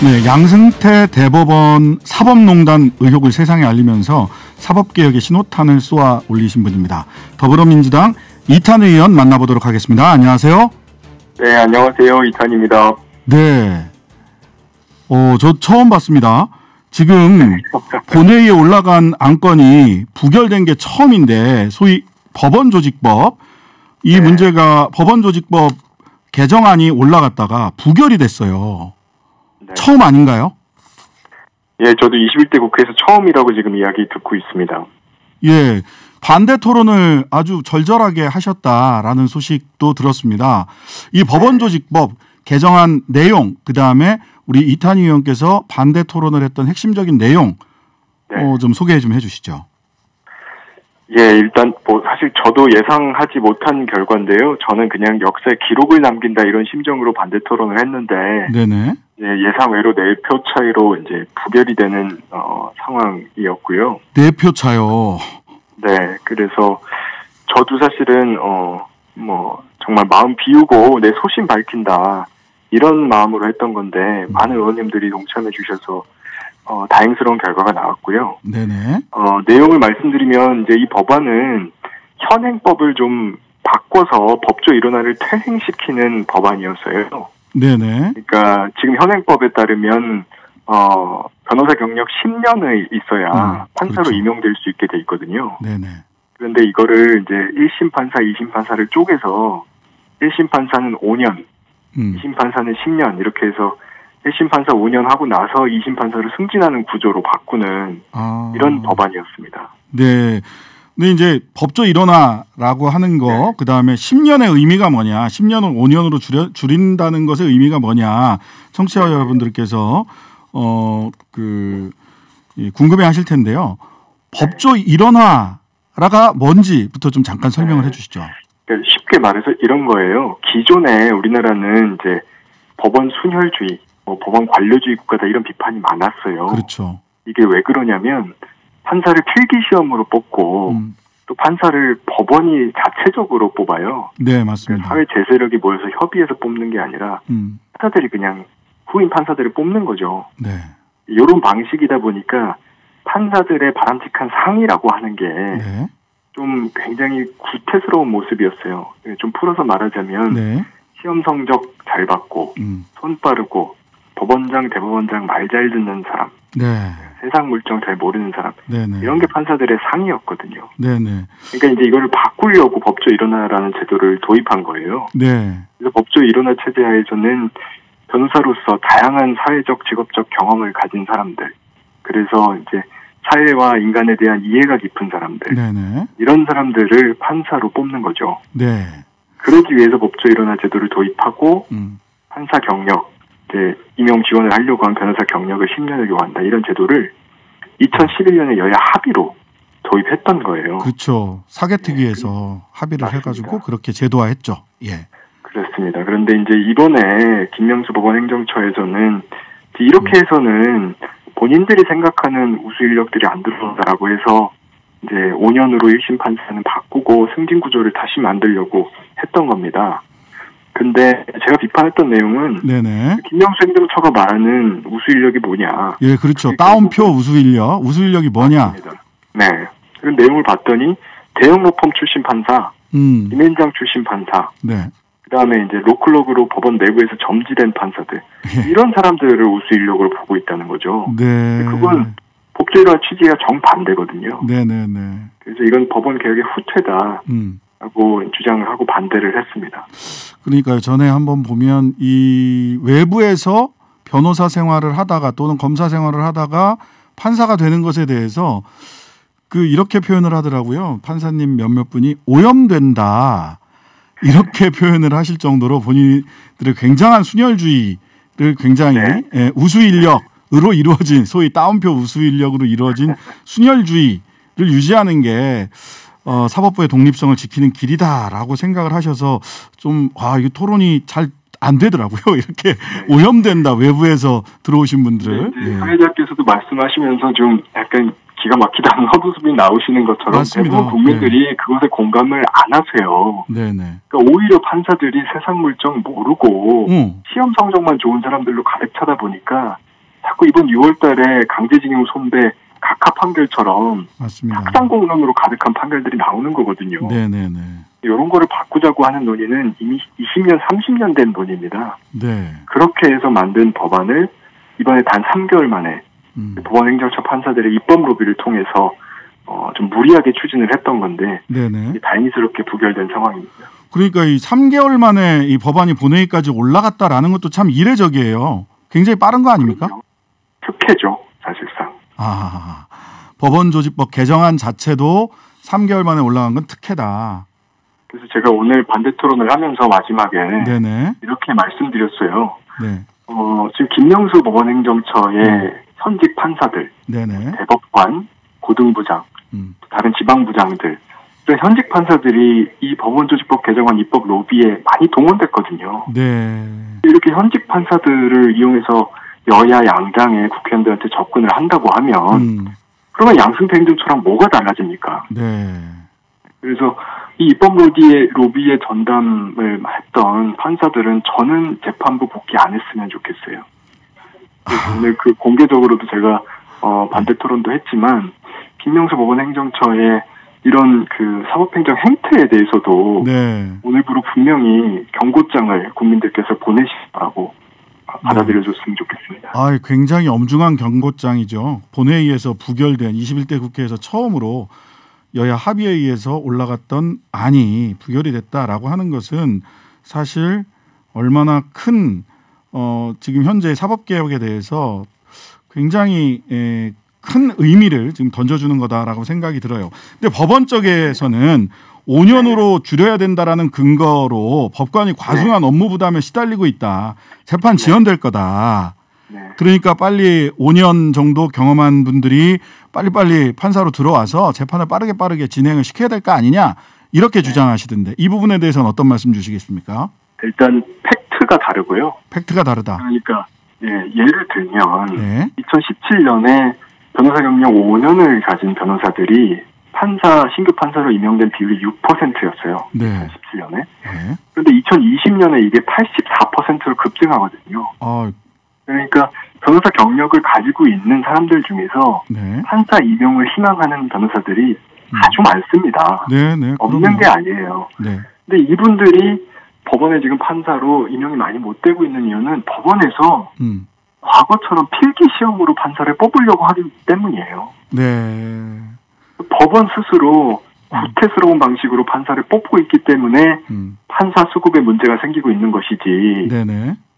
네, 양승태 대법원 사법농단 의혹을 세상에 알리면서 사법개혁의 신호탄을 쏘아 올리신 분입니다. 더불어민주당 이탄 의원 만나보도록 하겠습니다. 안녕하세요. 네, 안녕하세요. 이탄입니다. 네, 저 처음 봤습니다. 지금 본회의에 올라간 안건이 부결된 게 처음인데 소위 법원조직법 이 문제가 법원조직법 개정안이 올라갔다가 부결이 됐어요. 네. 처음 아닌가요? 예, 저도 21대 국회에서 처음이라고 지금 이야기 듣고 있습니다. 예, 반대 토론을 아주 절절하게 하셨다라는 소식도 들었습니다. 이 법원조직법 개정안 내용, 그다음에 우리 이탄 의원께서 반대 토론을 했던 핵심적인 내용 좀 소개 좀 해주시죠. 예, 일단 사실 저도 예상하지 못한 결과인데요. 저는 그냥 역사에 기록을 남긴다 이런 심정으로 반대 토론을 했는데 네네. 예상외로 4표 차이로 이제 부결이 되는 상황이었고요. 4표 차요. 네, 그래서 저도 사실은 정말 마음 비우고 내 소신 밝힌다 이런 마음으로 했던 건데 많은 의원님들이 동참해 주셔서 다행스러운 결과가 나왔고요. 네네. 내용을 말씀드리면 이제 이 법안은 현행법을 좀 바꿔서 법조 일원화를 퇴행시키는 법안이었어요. 네네. 그러니까 지금 현행법에 따르면 변호사 경력 10년을 있어야 판사로 그렇죠. 임용될 수 있게 돼 있거든요. 네네. 그런데 이거를 이제 1심 판사, 2심 판사를 쪼개서 1심 판사는 5년, 2심 판사는 10년 이렇게 해서 1심 판사 5년 하고 나서 2심 판사를 승진하는 구조로 바꾸는 이런 법안이었습니다. 네. 근데 이제 법조 일원화라고 하는 거, 그 다음에 10년의 의미가 뭐냐, 10년을 5년으로 줄인다는 것의 의미가 뭐냐, 청취자 여러분들께서 궁금해 하실 텐데요. 법조 일원화가 뭔지부터 좀 잠깐 설명을 해주시죠. 그러니까 쉽게 말해서 이런 거예요. 기존에 우리나라는 이제 법원 순혈주의, 법원 관료주의 국가다 이런 비판이 많았어요. 그렇죠. 이게 왜 그러냐면 판사를 필기 시험으로 뽑고 또 판사를 법원이 자체적으로 뽑아요. 네, 맞습니다. 사회 제세력이 모여서 협의해서 뽑는 게 아니라 판사들이 그냥 후임 판사들을 뽑는 거죠. 네. 이런 방식이다 보니까 판사들의 바람직한 상이라고 하는 게 좀 굉장히 구태스러운 모습이었어요. 좀 풀어서 말하자면 시험 성적 잘 받고 손 빠르고 법원장, 대법원장 말 잘 듣는 사람, 세상 물정 잘 모르는 사람, 이런 게 판사들의 상이었거든요. 그러니까 이제 이거를 바꾸려고 법조 일원화라는 제도를 도입한 거예요. 그래서 법조 일원화 체제 하에서는 변호사로서 다양한 사회적, 직업적 경험을 가진 사람들, 그래서 이제 사회와 인간에 대한 이해가 깊은 사람들, 이런 사람들을 판사로 뽑는 거죠. 그러기 위해서 법조 일원화 제도를 도입하고 판사 경력, 이제 임용 지원을 하려고 한 변호사 경력을 10년을 요한다 이런 제도를 2011년에 여야 합의로 도입했던 거예요. 그렇죠. 사개특위에서 합의를 맞습니다. 해가지고 그렇게 제도화했죠. 예. 그렇습니다. 그런데 이제 이번에 김명수 법원행정처에서는 이렇게 해서는 본인들이 생각하는 우수 인력들이 안 들어온다라고 해서 이제 5년으로 1심 판사는 바꾸고 승진 구조를 다시 만들려고 했던 겁니다. 근데 제가 비판했던 내용은 김명수 행정처가 말하는 우수 인력이 뭐냐. 예, 그렇죠. 따옴표 우수 인력이 뭐냐. 맞습니다. 네. 그런 내용을 봤더니 대형 로펌 출신 판사, 김현장 출신 판사, 그다음에 이제 로클록으로 법원 내부에서 점지된 판사들 이런 사람들을 우수 인력으로 보고 있다는 거죠. 그건 법조일원화 취지가 정반대거든요. 그래서 이건 법원 개혁의 후퇴다. 하고 주장을 하고 반대를 했습니다. 그러니까요. 전에 한번 보면 이 외부에서 변호사 생활을 하다가 또는 검사 생활을 하다가 판사가 되는 것에 대해서 이렇게 표현을 하더라고요. 판사님 몇몇 분이 오염된다. 이렇게 표현을 하실 정도로 본인들의 굉장한 순혈주의를 굉장히 우수 인력으로 이루어진 소위 따옴표 우수 인력으로 이루어진 순혈주의를 유지하는 게 사법부의 독립성을 지키는 길이다라고 생각을 하셔서 이 토론이 잘 안 되더라고요. 이렇게 오염된다. 외부에서 들어오신 분들을. 사회자께서도 말씀하시면서 좀 약간 기가 막히다는 헛웃음이 나오시는 것처럼 맞습니다. 대부분 국민들이 그것에 공감을 안 하세요. 그러니까 오히려 판사들이 세상 물정 모르고 시험 성적만 좋은 사람들로 가득 차다 보니까 자꾸 이번 6월달에 강제징용 손배 각하 판결처럼 맞습니다. 탁상공론으로 가득한 판결들이 나오는 거거든요. 네네네. 이런 거를 바꾸자고 하는 논의는 이미 20년, 30년 된 논의입니다. 네. 그렇게 해서 만든 법안을 이번에 단 3개월 만에 법원행정처 판사들의 입법 로비를 통해서 좀 무리하게 추진을 했던 건데 네네. 다행스럽게 부결된 상황입니다. 그러니까 이 3개월 만에 이 법안이 본회의까지 올라갔다라는 것도 참 이례적이에요. 굉장히 빠른 거 아닙니까? 특혜죠, 사실상. 법원조직법 개정안 자체도 3개월 만에 올라간 건 특혜다. 그래서 제가 오늘 반대 토론을 하면서 마지막에 네네. 이렇게 말씀드렸어요. 네. 지금 김명수 법원행정처의 현직 판사들, 네네. 대법관, 고등부장, 다른 지방부장들, 이런 현직 판사들이 이 법원조직법 개정안 입법 로비에 많이 동원됐거든요. 네. 이렇게 현직 판사들을 이용해서 여야 양당의 국회의원들한테 접근을 한다고 하면 그러면 양승태행정처랑 뭐가 달라집니까? 네. 그래서 이 입법 로비의 전담을 했던 판사들은 저는 재판부 복귀 안 했으면 좋겠어요. 오늘 그 공개적으로도 제가 반대 토론도 했지만 김명수 법원행정처의 이런 그 사법행정 행태에 대해서도 네. 오늘부로 분명히 경고장을 국민들께서 보내시라고 받아들여줬으면 좋겠습니다. 굉장히 엄중한 경고장이죠. 본회의에서 부결된 21대 국회에서 처음으로 여야 합의에 의해서 올라갔던 안이 부결이 됐다라고 하는 것은 사실 얼마나 큰 지금 현재 사법개혁에 대해서 굉장히 큰 의미를 지금 던져주는 거다라고 생각이 들어요. 근데 법원 쪽에서는 5년으로 줄여야 된다라는 근거로 법관이 과중한 업무 부담에 시달리고 있다. 재판 지연될 거다. 그러니까 빨리 5년 정도 경험한 분들이 빨리빨리 판사로 들어와서 재판을 빠르게 진행을 시켜야 될 거 아니냐 이렇게 주장하시던데 이 부분에 대해서는 어떤 말씀 주시겠습니까? 일단 팩트가 다르고요. 팩트가 다르다. 그러니까 예를 들면 2017년에 변호사 경력 5년을 가진 변호사들이 신규 판사로 임명된 비율이 6%였어요. 네. 2017년에. 그런데 2020년에 이게 84%로 급증하거든요. 그러니까 변호사 경력을 가지고 있는 사람들 중에서 판사 임명을 희망하는 변호사들이 아주 많습니다. 없는 게 아니에요. 근데 이분들이 법원에 지금 판사로 임명이 많이 못 되고 있는 이유는 법원에서 과거처럼 필기 시험으로 판사를 뽑으려고 하기 때문이에요. 법원 스스로 구태스러운 방식으로 판사를 뽑고 있기 때문에 판사 수급에 문제가 생기고 있는 것이지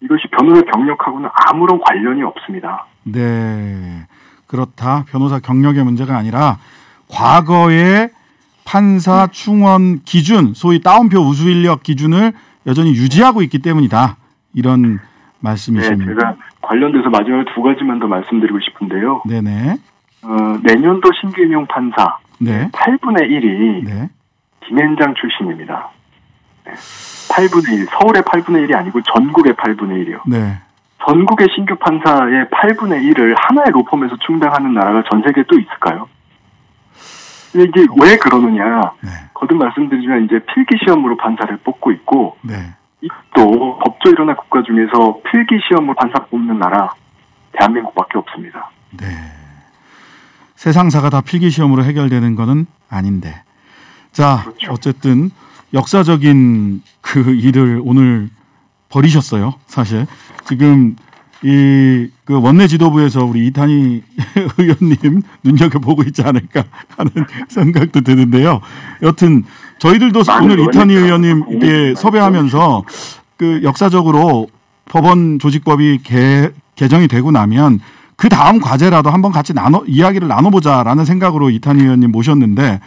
이것이 변호사 경력하고는 아무런 관련이 없습니다. 네, 그렇다. 변호사 경력의 문제가 아니라 과거의 판사 충원 기준, 소위 따옴표 우수 인력 기준을 여전히 유지하고 있기 때문이다. 이런 말씀이십니다. 네, 제가 관련돼서 마지막에 2가지만 더 말씀드리고 싶은데요. 네네. 내년도 신규 임용 판사 8분의 1이 김앤장 출신입니다. 8분의 1, 서울의 8분의 1이 아니고 전국의 8분의 1이요. 전국의 신규 판사의 8분의 1을 하나의 로펌에서 충당하는 나라가 전 세계에 또 있을까요? 근데 이게 왜 그러느냐? 거듭 말씀드리지만 이제 필기 시험으로 판사를 뽑고 있고 또 법조 일원화 국가 중에서 필기 시험으로 판사 뽑는 나라 대한민국밖에 없습니다. 세상사가 다 필기 시험으로 해결되는 거는 아닌데. 자, 그렇죠. 어쨌든 역사적인 그 일을 오늘 벌이셨어요. 사실 지금 그 원내 지도부에서 우리 이탄희 의원님 눈여겨보고 있지 않을까 하는 생각도 드는데요. 여튼 저희들도 오늘 이탄희 의원님 이게 섭외하면서 그 역사적으로 법원 조직법이 개정이 되고 나면 그 다음 과제라도 한번 같이 이야기를 나눠보자라는 생각으로 이탄희 의원님 모셨는데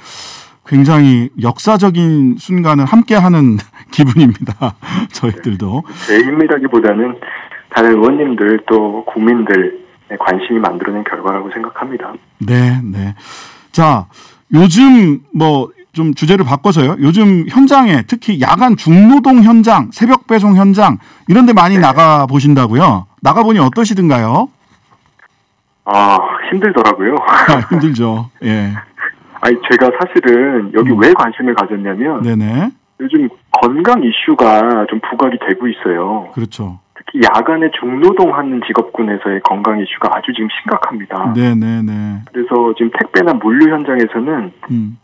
굉장히 역사적인 순간을 함께하는 기분입니다. 저희들도. 제 힘이라기보다는 다른 의원님들 또 국민들의 관심이 만들어낸 결과라고 생각합니다. 네. 자, 요즘 좀 주제를 바꿔서요. 요즘 현장에 특히 야간 중노동 현장, 새벽 배송 현장 이런 데 많이 나가 보신다고요? 나가 보니 어떠시든가요? 힘들더라고요. 힘들죠. 예. 제가 사실은 여기 왜 관심을 가졌냐면 요즘 건강 이슈가 좀 부각이 되고 있어요. 그렇죠. 특히 야간에 중노동하는 직업군에서의 건강 이슈가 아주 지금 심각합니다. 네네네. 그래서 지금 택배나 물류 현장에서는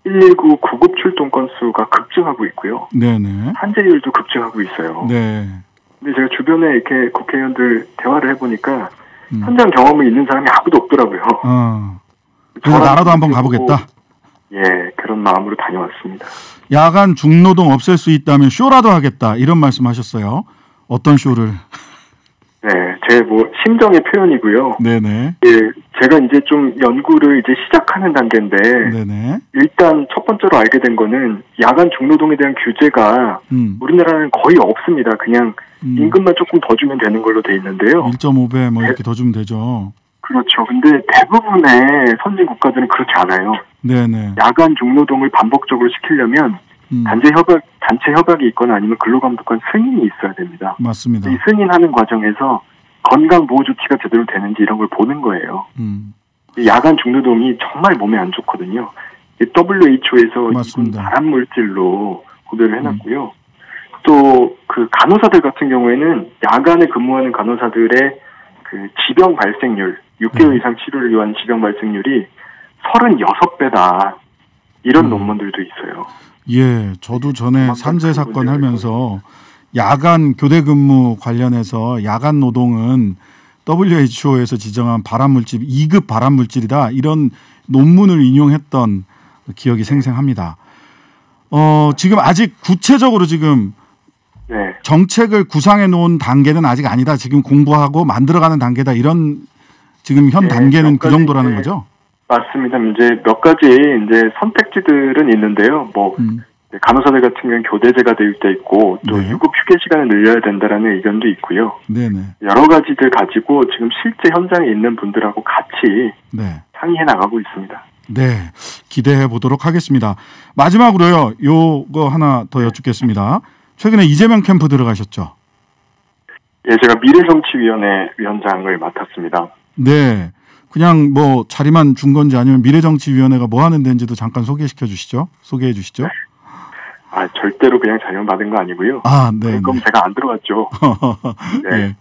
119 구급 출동 건수가 급증하고 있고요. 네네. 산재율도 급증하고 있어요. 네. 근데 제가 주변에 이렇게 국회의원들 대화를 해보니까 현장 경험이 있는 사람이 아무도 없더라고요. 그래서 나라도 한번 가보겠다. 예, 그런 마음으로 다녀왔습니다. 야간 중노동 없앨 수 있다면 쇼라도 하겠다 이런 말씀하셨어요. 어떤 쇼를? 네, 제 심정의 표현이고요. 네네. 예, 제가 이제 좀 연구를 이제 시작하는 단계인데, 네네. 일단 첫 번째로 알게 된 거는 야간 중노동에 대한 규제가 우리나라는 거의 없습니다. 그냥 임금만 조금 더 주면 되는 걸로 돼 있는데요. 1.5배 뭐 이렇게 더 주면 되죠. 그렇죠. 근데 대부분의 선진 국가들은 그렇지 않아요. 네네. 야간 중노동을 반복적으로 시키려면 단체 협약이 있거나 아니면 근로감독관 승인이 있어야 됩니다. 맞습니다. 이 승인하는 과정에서 건강 보호 조치가 제대로 되는지 이런 걸 보는 거예요. 이 야간 중노동이 정말 몸에 안 좋거든요. WHO에서 이건 발암 물질로 구별을 해놨고요. 또 그 간호사들 같은 경우에는 야간에 근무하는 간호사들의 그 지병 발생률, 6개월 이상 치료를 위한 지병 발생률이 36배다. 이런 논문들도 있어요. 예, 저도 전에 산재 사건 하면서 야간 교대 근무 관련해서 야간 노동은 WHO에서 지정한 발암물질 2급 발암물질이다. 이런 논문을 인용했던 기억이 생생합니다. 지금 아직 구체적으로 지금 네. 정책을 구상해 놓은 단계는 아직 아니다. 지금 공부하고 만들어가는 단계다. 이런 지금 현 단계는 그 정도라는 거죠? 맞습니다. 이제 몇 가지 이제 선택지들은 있는데요. 간호사들 같은 경우는 교대제가 돼 있고 또 유급 휴게 시간을 늘려야 된다라는 의견도 있고요. 네네. 여러 가지들 가지고 지금 실제 현장에 있는 분들하고 같이 상의해 나가고 있습니다. 네, 기대해 보도록 하겠습니다. 마지막으로요, 요거 하나 더 여쭙겠습니다. 최근에 이재명 캠프 들어가셨죠? 예, 제가 미래정치위원회 위원장을 맡았습니다. 네. 그냥 뭐 자리만 준 건지 아니면 미래정치위원회가 뭐 하는 데인지도 잠깐 소개해 주시죠. 절대로 그냥 자리만 받은 거 아니고요. 네. 그럼 제가 안 들어갔죠. 네. 네.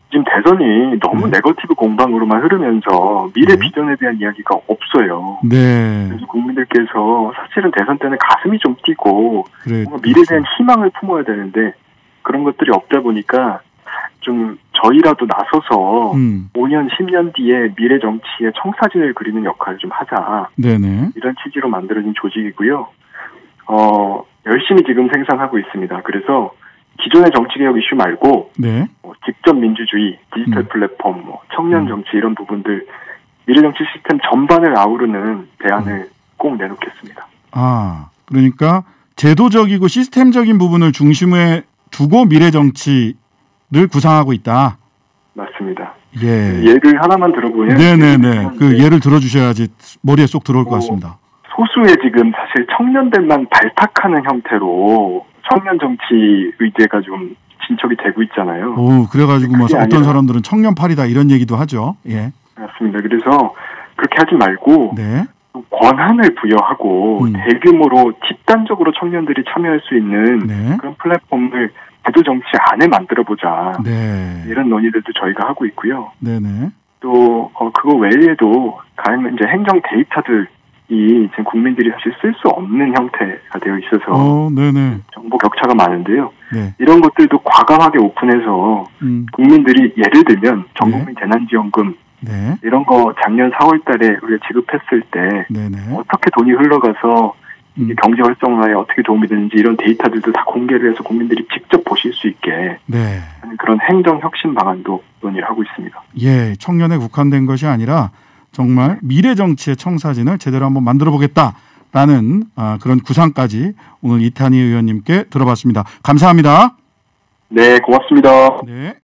지금 대선이 너무 네거티브 공방으로만 흐르면서 미래 비전에 대한 이야기가 없어요. 네. 그래서 국민들께서 사실은 대선 때는 가슴이 좀 뛰고 뭔가 미래에 그렇죠. 대한 희망을 품어야 되는데 그런 것들이 없다 보니까 좀 저희라도 나서서 5년, 10년 뒤에 미래 정치의 청사진을 그리는 역할을 좀 하자. 네네. 이런 취지로 만들어진 조직이고요. 열심히 지금 생산하고 있습니다. 그래서 기존의 정치개혁 이슈 말고 직접 민주주의, 디지털 플랫폼, 청년 정치 이런 부분들 미래 정치 시스템 전반을 아우르는 대안을 꼭 내놓겠습니다. 그러니까 제도적이고 시스템적인 부분을 중심에 두고 미래 정치를 구상하고 있다. 맞습니다. 예. 예를 하나만 들어보면 네네네. 그 예를 들어주셔야지 머리에 쏙 들어올 것 같습니다. 소수의 지금 사실 청년들만 발탁하는 형태로 청년 정치 의제가 좀 진척이 되고 있잖아요. 그래가지고 뭐 어떤 사람들은 청년팔이다 이런 얘기도 하죠. 예. 맞습니다. 그래서 그렇게 하지 말고 권한을 부여하고 대규모로 집단적으로 청년들이 참여할 수 있는 그런 플랫폼을 제도 정치 안에 만들어보자. 이런 논의들도 저희가 하고 있고요. 또 그거 외에도 가령 이제 행정 데이터들이 지금 국민들이 사실 쓸 수 없는 형태가 되어 있어서 정보 격차가 많은데요. 이런 것들도 과감하게 오픈해서 국민들이 예를 들면 전국민 재난지원금 이런 거 작년 4월 달에 우리가 지급했을 때 어떻게 돈이 흘러가서 이게 경제 활성화에 어떻게 도움이 되는지 이런 데이터들도 다 공개를 해서 국민들이 직접 보실 수 있게 하는 그런 행정 혁신 방안도 논의를 하고 있습니다. 예, 청년에 국한된 것이 아니라 정말 미래 정치의 청사진을 제대로 한번 만들어 보겠다라는 그런 구상까지 오늘 이탄희 의원님께 들어봤습니다. 감사합니다. 네, 고맙습니다. 네.